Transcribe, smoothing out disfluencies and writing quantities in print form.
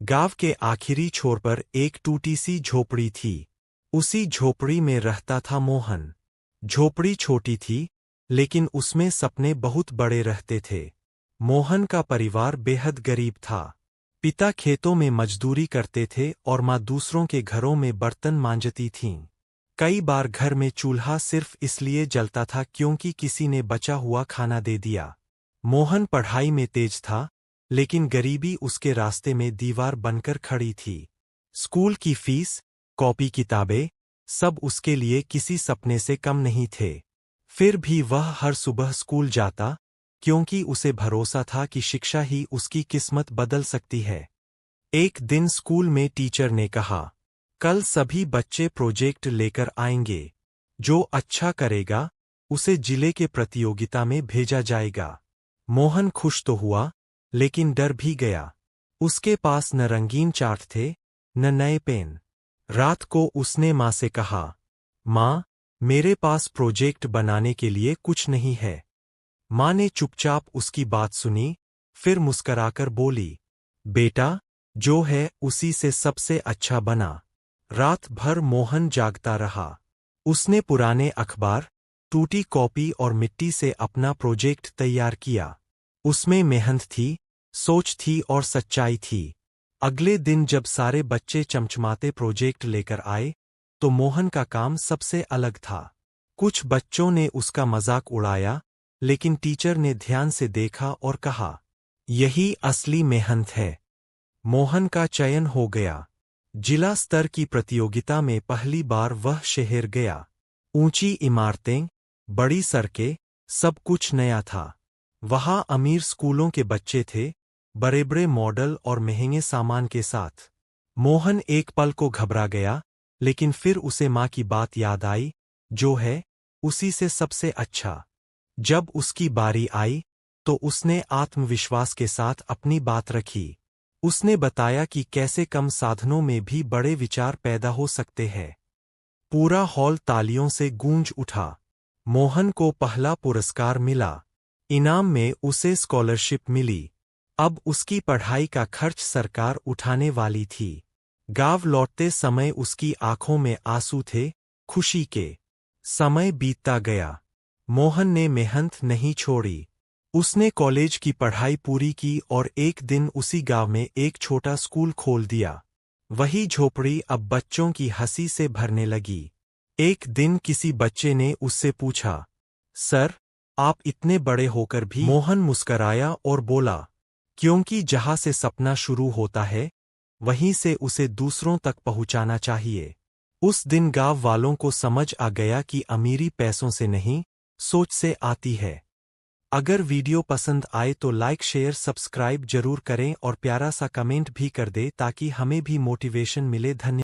गांव के आखिरी छोर पर एक टूटी सी झोपड़ी थी। उसी झोपड़ी में रहता था मोहन। झोपड़ी छोटी थी, लेकिन उसमें सपने बहुत बड़े रहते थे। मोहन का परिवार बेहद गरीब था। पिता खेतों में मजदूरी करते थे और माँ दूसरों के घरों में बर्तन मांजती थीं। कई बार घर में चूल्हा सिर्फ इसलिए जलता था क्योंकि किसी ने बचा हुआ खाना दे दिया। मोहन पढ़ाई में तेज था, लेकिन गरीबी उसके रास्ते में दीवार बनकर खड़ी थी। स्कूल की फीस, कॉपी किताबें, सब उसके लिए किसी सपने से कम नहीं थे। फिर भी वह हर सुबह स्कूल जाता, क्योंकि उसे भरोसा था कि शिक्षा ही उसकी किस्मत बदल सकती है। एक दिन स्कूल में टीचर ने कहा, कल सभी बच्चे प्रोजेक्ट लेकर आएंगे। जो अच्छा करेगा, उसे जिले के प्रतियोगिता में भेजा जाएगा। मोहन खुश तो हुआ, लेकिन डर भी गया। उसके पास न रंगीन चार्ट थे, न नए पेन। रात को उसने माँ से कहा, माँ, मेरे पास प्रोजेक्ट बनाने के लिए कुछ नहीं है। माँ ने चुपचाप उसकी बात सुनी, फिर मुस्कराकर बोली, बेटा, जो है उसी से सबसे अच्छा बना। रात भर मोहन जागता रहा। उसने पुराने अखबार, टूटी कॉपी और मिट्टी से अपना प्रोजेक्ट तैयार किया। उसमें मेहनत थी, सोच थी और सच्चाई थी। अगले दिन जब सारे बच्चे चमचमाते प्रोजेक्ट लेकर आए, तो मोहन का काम सबसे अलग था। कुछ बच्चों ने उसका मजाक उड़ाया, लेकिन टीचर ने ध्यान से देखा और कहा, यही असली मेहनत है। मोहन का चयन हो गया। जिला स्तर की प्रतियोगिता में पहली बार वह शहर गया। ऊंची इमारतें, बड़ी सड़कें, सब कुछ नया था। वहां अमीर स्कूलों के बच्चे थे, बड़े-बड़े मॉडल और महंगे सामान के साथ। मोहन एक पल को घबरा गया, लेकिन फिर उसे माँ की बात याद आई, जो है उसी से सबसे अच्छा। जब उसकी बारी आई, तो उसने आत्मविश्वास के साथ अपनी बात रखी। उसने बताया कि कैसे कम साधनों में भी बड़े विचार पैदा हो सकते हैं। पूरा हॉल तालियों से गूंज उठा। मोहन को पहला पुरस्कार मिला। इनाम में उसे स्कॉलरशिप मिली। अब उसकी पढ़ाई का खर्च सरकार उठाने वाली थी। गांव लौटते समय उसकी आंखों में आंसू थे, खुशी के। समय बीतता गया। मोहन ने मेहनत नहीं छोड़ी। उसने कॉलेज की पढ़ाई पूरी की और एक दिन उसी गांव में एक छोटा स्कूल खोल दिया। वही झोपड़ी अब बच्चों की हंसी से भरने लगी। एक दिन किसी बच्चे ने उससे पूछा, सर, आप इतने बड़े होकर भी? मोहन मुस्कराया और बोला, क्योंकि जहां से सपना शुरू होता है, वहीं से उसे दूसरों तक पहुंचाना चाहिए। उस दिन गांव वालों को समझ आ गया कि अमीरी पैसों से नहीं, सोच से आती है। अगर वीडियो पसंद आए तो लाइक शेयर सब्सक्राइब जरूर करें और प्यारा सा कमेंट भी कर दे ताकि हमें भी मोटिवेशन मिले। धन्यवाद।